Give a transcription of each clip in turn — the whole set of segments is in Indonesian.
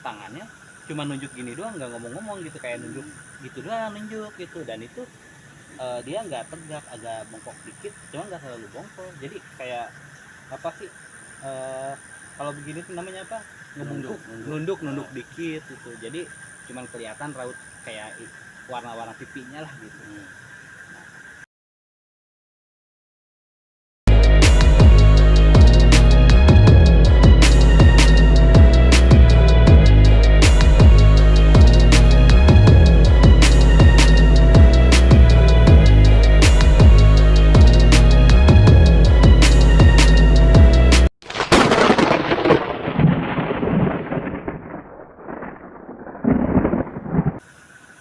tangannya cuma nunjuk gini doang, nggak ngomong-ngomong gitu, kayak nunjuk gitu doang, nunjuk gitu. Dan itu dia nggak tegak, agak bongkok dikit, cuma nggak terlalu bongkok. Jadi kayak apa sih, eh, kalau begini tuh namanya apa, ngebungkuk, nunduk dikit gitu. Jadi cuman kelihatan raut kayak warna-warna pipinya lah gitu.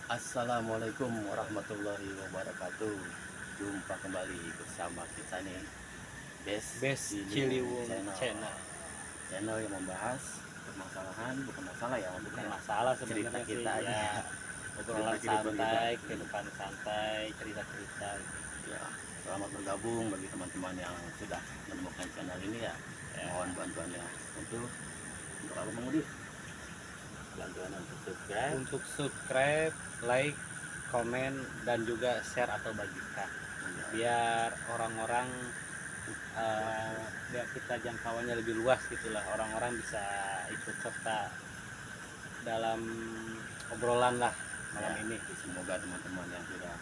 Assalamualaikum warahmatullahi wabarakatuh. Jumpa kembali bersama kita nih Best Ciliwung Channel. Channel yang membahas permasalahan, bukan masalah ya, Bukan masalah sebenarnya cerita kita sih, aja. ya, obrolan Kehidupan santai, kita. kehidupan santai, cerita-cerita. Ya, selamat bergabung bagi teman-teman yang sudah menemukan channel ini ya. Mohon bantuannya untuk apa mengundi? Bantuan untuk subscribe, like, komen, dan juga share atau bagikan, biar orang-orang biar kita jangkauannya lebih luas gitulah, orang-orang bisa ikut serta dalam obrolan lah malam ini. Semoga teman-teman yang sudah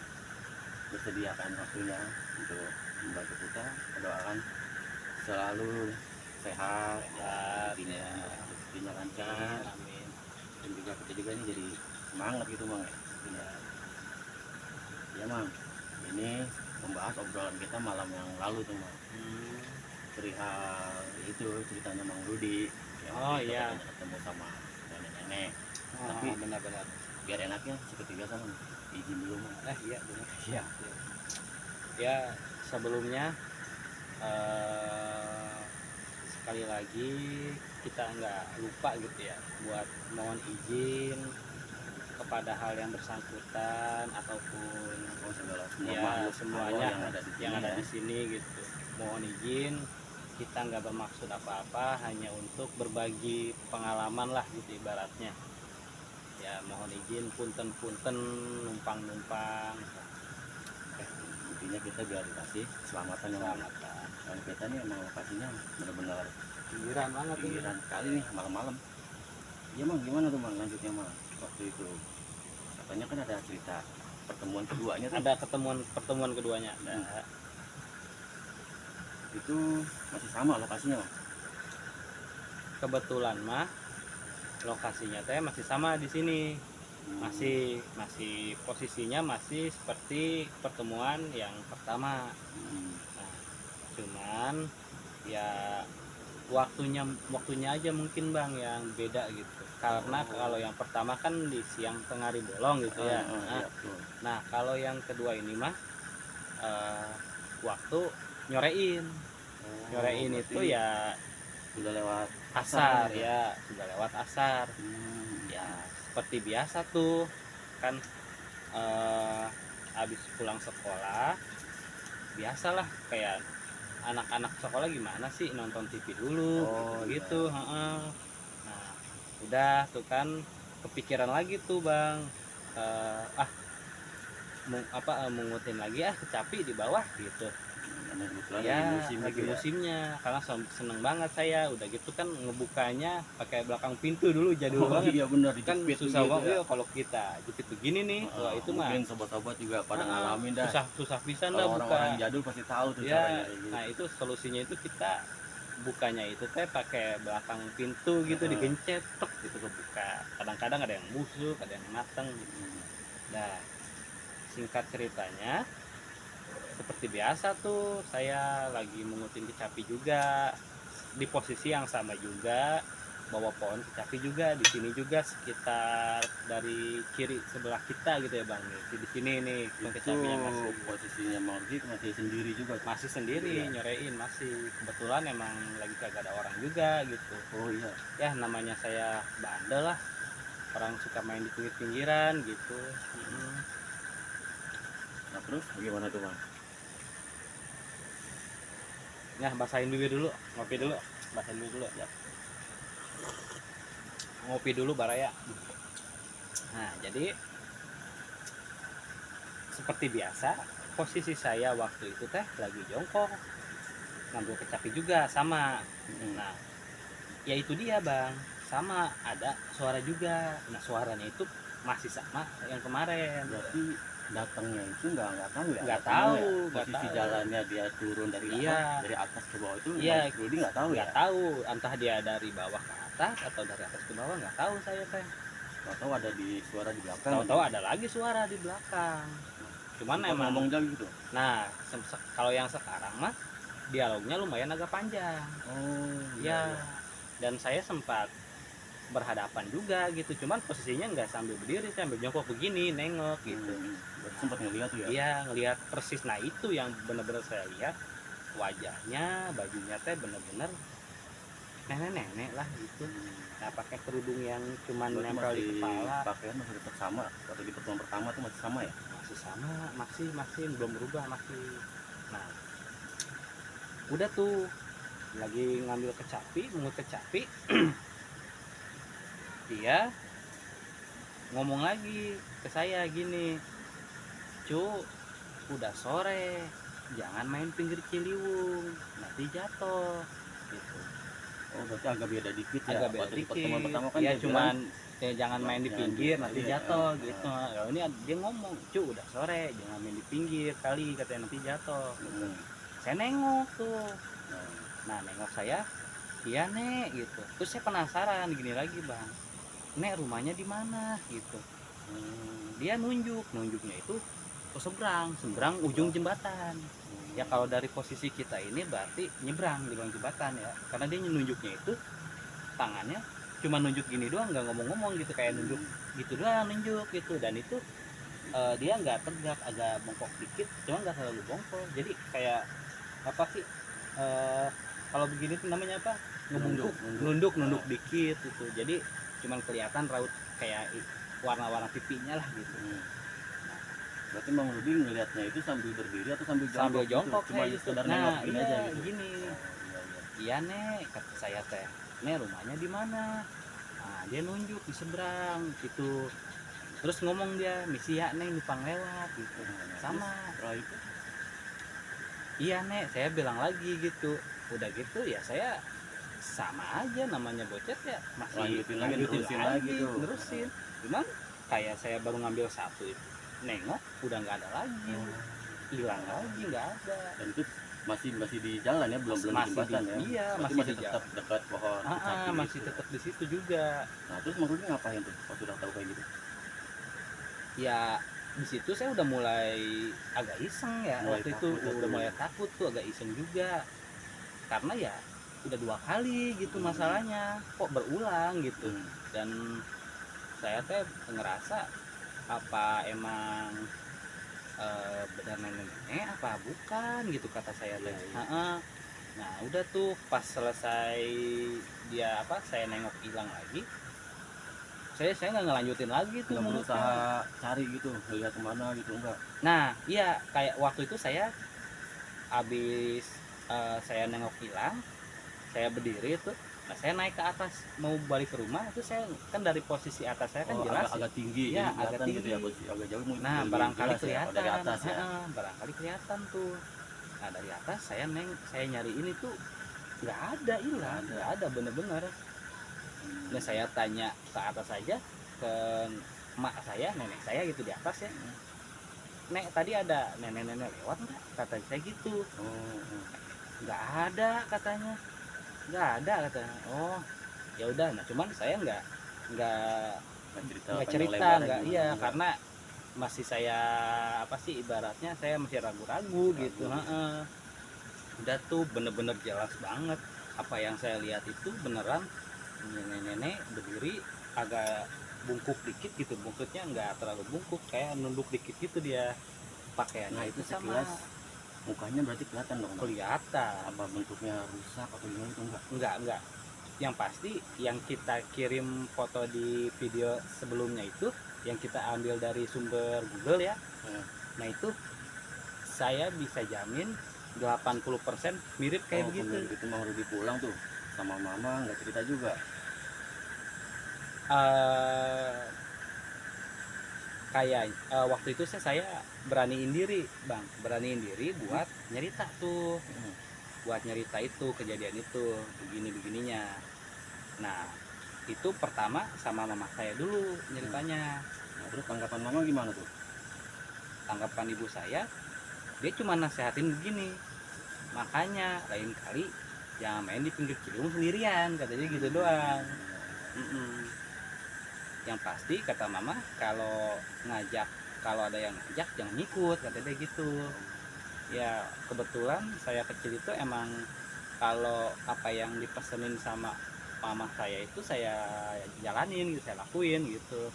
bersediakan waktunya untuk membantu kita, doakan selalu sehat, rezekinya lancar, amin. dan juga kita juga ini jadi semangat gitu Mang ya Mang. Ini membahas obrolan kita malam yang lalu tuh Mang, perihal itu ceritanya Mang Rudi yang ketemu sama nenek-nenek. Tapi benar-benar biar enaknya seperti biasa Mang, izin dulu Mang. Iya benar. Ya, sebelumnya sekali lagi kita nggak lupa gitu ya buat mohon izin kepada hal yang bersangkutan ataupun semuanya yang ada di sini gitu. Mohon izin, kita nggak bermaksud apa-apa, hanya untuk berbagi pengalaman lah gitu ibaratnya. Ya mohon izin, punten-punten, numpang-numpang. Intinya kita biar dikasih selamatan dan kita nih emang lokasinya benar-benar pinggiran banget, pinggiran kali nih malam-malam. Iya Mang, gimana tuh Mang lanjutnya Mang? Waktu itu katanya kan ada cerita pertemuan keduanya tuh. Ada pertemuan keduanya. Itu masih sama lokasinya Mang? Kebetulan mah lokasinya teh masih sama di sini. Masih posisinya masih seperti pertemuan yang pertama. Nah, cuman ya waktunya aja mungkin Bang yang beda gitu. Karena kalau yang pertama kan di siang tengah hari bolong gitu ya. Nah kalau yang kedua ini mah waktu nyorein itu ya sudah lewat asar ya, sudah lewat asar. Ya seperti biasa tuh kan, habis pulang sekolah biasalah kayak anak-anak sekolah gimana sih, nonton TV dulu gitu. Nah udah tuh kan kepikiran lagi tuh Bang, mengutin lagi kecapi di bawah gitu ya, lagi musimnya. Karena seneng banget saya, udah gitu kan ngebukanya pakai belakang pintu dulu, jadul banget. Iya benar, kan susah banget ya kalau kita jepit begini nih. Wah itu mah mungkin sobat-sobat juga pada ngalamin dah, susah pisan dah buka. Orang-orang jadul pasti tahu tuh caranya gitu. Nah itu solusinya itu kita bukanya itu teh pakai belakang pintu gitu, digencet tek gitu kebuka. Kadang-kadang ada yang busuk, ada yang mateng gitu. Nah singkat ceritanya seperti biasa tuh, saya lagi mengutin kecapi juga di posisi yang sama juga, bawa pohon kecapi juga di sini juga, sekitar dari kiri sebelah kita gitu ya Bang. Di sini nih kecapinya masih posisinya masih sendiri juga. Masih sendiri nyorein, masih kebetulan emang lagi kagak ada orang juga gitu. Oh iya. Ya namanya saya bandel lah, orang suka main di pinggir-pinggiran gitu. Nah terus gimana tuh Bang? Nah basahin bibir dulu, ngopi dulu, basahin dulu ya. ngopi dulu Baraya. Nah jadi seperti biasa posisi saya waktu itu teh lagi jongkok ngambil kecapi juga sama. Nah ya itu dia bang, sama ada suara juga. Nah suaranya itu masih sama yang kemarin. Berarti datangnya itu nggak tahu ya? Nggak Datangnya tahu, ya? nggak Posisi tahu. jalannya dia turun dari Iya. dari atas ke bawah itu Iya. Bang Rudi nggak tahu ya? Nggak tahu, entah dia dari bawah ke atas atau dari atas ke bawah, nggak tahu saya teh. Tahu ada di suara di belakang. Tahu-tahu ada lagi suara di belakang. Cuman Suka emang ngomong jauh gitu. nah kalau yang sekarang mah dialognya lumayan agak panjang. Oh Ya, dan saya sempat berhadapan juga gitu, cuman posisinya nggak sambil berdiri, sambil jongkok begini nengok gitu. Berarti sempat ngeliat tuh ya? Iya, ngelihat persis. Nah itu yang bener-bener saya lihat, wajahnya, bajunya teh bener-bener nenek-nenek lah gitu. Nah pakai kerudung yang cuman Berarti nempel di masih kepala. pakaian masih tetap sama atau di pertemuan pertama tuh masih sama ya? Masih sama, masih belum berubah masih. Nah udah tuh lagi ngambil kecapi, mengut kecapi. Dia ngomong lagi ke saya gini, cu, udah sore, jangan main pinggir Ciliwung, nanti jatuh gitu. Oh berarti agak beda dikit ya? Agak beda Waktu di dikit. pertemuan pertama kan Ya dia cuman bilang, jangan main di jangan pinggir, di- nanti iya, jatuh iya. gitu. Ya, ini dia ngomong, cu, udah sore, jangan main di pinggir kali, katanya nanti jatuh. Gitu. Saya nengok tuh. Nah nengok saya, iya nek gitu. Terus saya penasaran gini lagi bang, nek rumahnya di mana gitu. Dia nunjuknya itu ke seberang ujung jembatan. Ya kalau dari posisi kita ini berarti nyebrang di bawah jembatan ya, karena dia nunjuknya itu tangannya cuma nunjuk gini doang, nggak ngomong-ngomong gitu, kayak nunjuk gitu doang, nunjuk gitu. Dan itu dia nggak tegak, agak bongkok dikit, cuma nggak terlalu bongkok. Jadi kayak apa sih, kalau begini tuh namanya apa, nunduk dikit gitu. Jadi cuman kelihatan raut kayak warna-warna pipinya lah gitu. Berarti Bang Rudi ngelihatnya itu sambil berdiri atau sambil jongkok? Sambil jongkok gitu? Cuma kayak gitu. sekedar Nah nengok iya aja gitu. gini, Oh, iya nek, kata saya teh, nek rumahnya di mana? Nah dia nunjuk di seberang gitu. Terus ngomong dia, misi ya neng numpang lewat gitu. Sama. Setelah itu Iya nek, saya bilang lagi gitu. Udah gitu ya saya sama aja, namanya bocet ya masih lanjutin lagi, nerusin. Cuman kayak saya baru ngambil satu itu, nengok udah nggak ada lagi, hilang lagi, nggak ada. Dan itu masih di jalan ya, belum di jembatan ya? Iya, Berarti masih tetap dekat pohon kecapi masih gitu. tetap di situ juga. Nah terus Bang Rudi ngapain tuh pas udah tahu kayak gitu? Ya di situ saya udah mulai agak iseng ya, waktu itu udah mulai takut tuh, agak iseng juga, karena ya udah 2 kali gitu masalahnya, kok berulang gitu. Dan saya teh ngerasa apa emang benar nenek apa bukan gitu, kata saya teh. Nah udah tuh pas selesai dia apa, saya nengok hilang lagi, saya nggak ngelanjutin lagi tuh, nggak berusaha cari gitu, lihat kemana gitu, enggak? Nah iya, kayak waktu itu saya habis saya nengok hilang, saya berdiri tuh. Nah saya naik ke atas mau balik ke rumah, itu saya kan dari posisi atas saya kan jelas agak tinggi ya, agak tinggi gitu ya, agak jauh mungkin. Nah barangkali kelihatan ya, dari atas ya. Barangkali kelihatan tuh. Nah dari atas saya nyari ini tuh nggak ada, hilang, nggak ada bener-bener. Nah saya tanya ke atas aja, ke emak saya, nenek saya gitu di atas ya, nek tadi ada nenek-nenek lewat nggak, kata saya gitu. Nggak ada katanya, nggak ada katanya. Oh ya udah. Nah cuman saya nggak cerita nggak, iya, karena masih saya apa sih ibaratnya, saya masih ragu-ragu gitu. Udah tuh bener-bener jelas banget apa yang saya lihat itu beneran nenek-nenek berdiri agak bungkuk dikit gitu, bungkuknya nggak terlalu bungkuk, kayak nunduk dikit gitu dia pakaiannya. Nah itu sekilas mukanya berarti kelihatan dong? Kelihatan. Apa bentuknya rusak atau gimana itu? Enggak. Yang pasti yang kita kirim foto di video sebelumnya itu, yang kita ambil dari sumber Google ya. Nah itu saya bisa jamin 80% mirip kayak begitu. Begitu Bang Rudi pulang tuh sama mama nggak cerita juga? eh kayak waktu itu saya beraniin diri bang, beraniin diri buat nyerita tuh, buat nyerita itu kejadian itu begini begininya. Nah itu pertama sama mama saya dulu nyeritanya. Nah, terus tanggapan mama gimana tuh? Tanggapan ibu saya, dia cuma nasehatin begini, makanya lain kali jangan main di pinggir Ciliwung sendirian, katanya gitu doang. Yang pasti kata mama, kalau ngajak, kalau ada yang ngajak jangan ikut, katanya gitu. Ya kebetulan saya kecil itu emang kalau apa yang dipesenin sama mama saya itu saya jalanin gitu, saya lakuin gitu.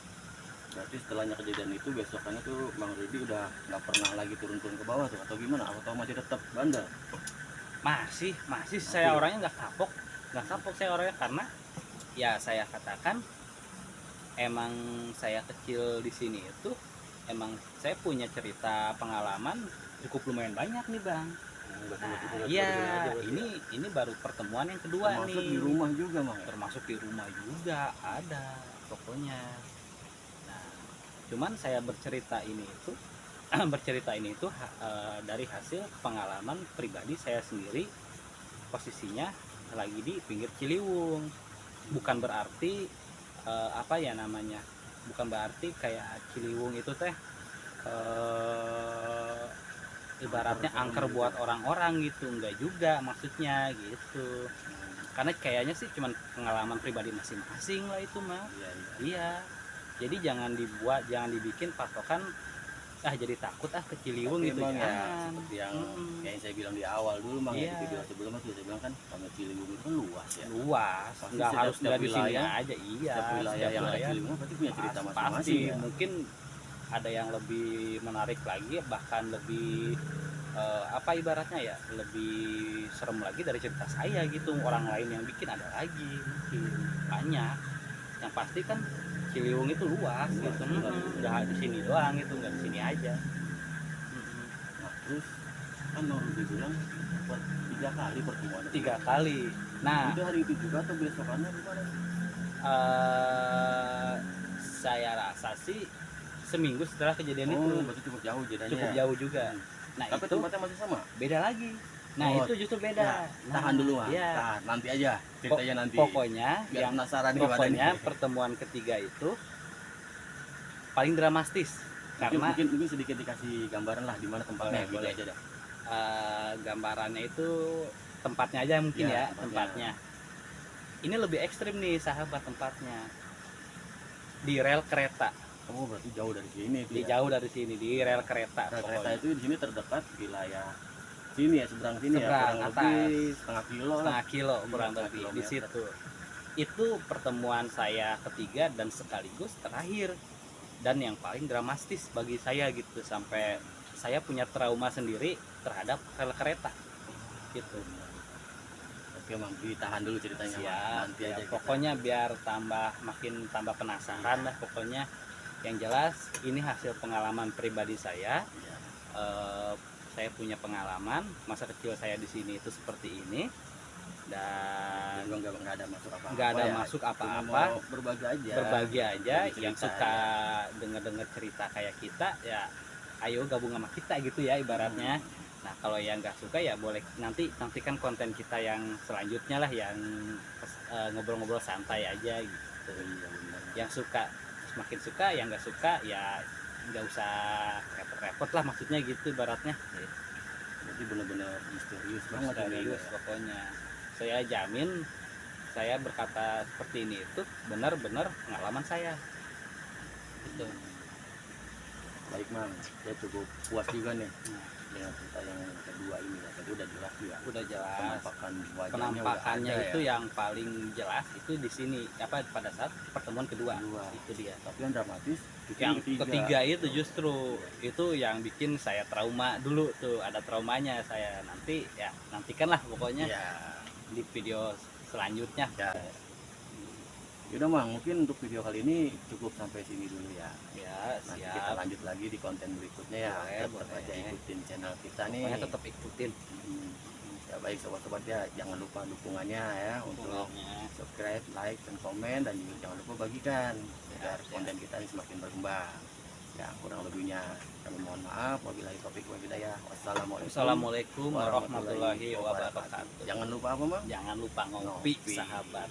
Berarti setelahnya kejadian itu besokannya tuh Bang Rudi udah nggak pernah lagi turun-turun ke bawah tuh atau gimana? Atau masih tetap bandel? Masih saya orangnya nggak kapok saya orangnya, karena ya saya katakan emang saya kecil di sini itu emang saya punya cerita pengalaman cukup lumayan banyak nih bang. Nah, iya ini baru pertemuan yang kedua termasuk nih. di rumah juga Bang ya? Termasuk di rumah juga ada pokoknya. Nah, cuman saya bercerita ini itu bercerita ini itu dari hasil pengalaman pribadi saya sendiri, posisinya lagi di pinggir Ciliwung. Bukan berarti apa ya namanya, bukan berarti kayak Ciliwung itu teh ibaratnya angker buat orang-orang gitu, enggak juga maksudnya gitu. Karena kayaknya sih cuman pengalaman pribadi masing-masing lah itu mah. Iya. Jadi jangan dibikin patokan jadi takut ke Ciliwung gitu ya. Seperti yang kayak saya bilang di awal dulu Bang ya, di video sebelumnya tuh saya bilang kan kalau Ciliwung itu kan luas ya. Luas, pasti nggak harus setiap di sini wilayah aja. Iya. Setiap wilayah yang ada Ciliwung pasti punya cerita masing-masing. Pasti ya. mungkin ada yang lebih menarik lagi, bahkan lebih apa ibaratnya ya, lebih serem lagi dari cerita saya gitu. Orang lain yang bikin ada lagi mungkin banyak. Yang pasti kan Ciliwung itu luas gitu, nggak di sini doang gitu, nggak di sini aja. Nah terus kan mau dibilang buat 3 kali pertemuan. 3 kali. Nah itu hari itu juga atau besokannya gimana? Saya rasa sih seminggu setelah kejadian itu. Berarti cukup jauh jedanya. Cukup jauh juga. Nah tapi itu tempatnya masih sama? Beda lagi. Nah itu justru beda. Tahan dulu Mas. Ya. Tahan, nanti aja ceritanya nanti. Pokoknya biar penasaran pokoknya pertemuan ketiga itu paling dramatis. Karena mungkin sedikit dikasih gambaran lah di mana tempatnya. Boleh aja dah. Gambarannya itu tempatnya aja mungkin ya, tempatnya. Ini lebih ekstrim nih sahabat, tempatnya di rel kereta. Berarti jauh dari sini itu. Jauh dari sini di rel kereta. Kereta itu di sini terdekat wilayah sini ya, seberang sini ya, kurang atas, lebih setengah kilo kurang lebih di situ. Itu pertemuan saya ketiga dan sekaligus terakhir, dan yang paling dramatis bagi saya gitu, sampai saya punya trauma sendiri terhadap rel kereta gitu. Oke Bang, ditahan dulu ceritanya. Siap, nanti aja pokoknya biar makin tambah penasaran lah pokoknya. Yang jelas ini hasil pengalaman pribadi saya. Saya punya pengalaman masa kecil saya di sini itu seperti ini, dan nggak ada masuk apa-apa, berbagi aja. Yang suka dengar cerita kayak kita ya ayo gabung sama kita gitu ya ibaratnya. Nah kalau yang nggak suka ya boleh nantikan konten kita yang selanjutnya lah, yang ngobrol-ngobrol santai aja gitu. Yang suka semakin suka, yang nggak suka ya nggak usah repot-repot lah, maksudnya gitu ibaratnya. Jadi benar-benar misterius banget pokoknya. Saya jamin saya berkata seperti ini itu benar-benar pengalaman saya itu. Baik Mang, saya cukup puas juga nih dengan cerita yang kedua ini ya. Tadi udah jelas ya. Udah jelas. Penampakannya itu ya. Yang paling jelas itu di sini pada saat pertemuan kedua. Itu dia. Tapi yang dramatis yang ketiga itu justru itu yang bikin saya trauma dulu tuh, ada traumanya saya. Nantikanlah pokoknya di video selanjutnya. Yaudah Mang, mungkin untuk video kali ini cukup sampai sini dulu ya. Nanti Siap. kita lanjut lagi di konten berikutnya ya. Tetap aja ikutin channel kita nih. Pokoknya tetap ikutin. Ya baik sobat-sobat ya, jangan lupa dukungannya ya untuk Dukungannya. subscribe, like, dan komen, dan juga jangan lupa bagikan agar Ya. konten kita ini semakin berkembang. Ya kurang lebihnya kami mohon maaf. Wabillahi taufiq wal hidayah. Wassalamualaikum warahmatullahi wabarakatuh. Jangan lupa apa, Bang? Jangan lupa ngopi, Ngopi. sahabat.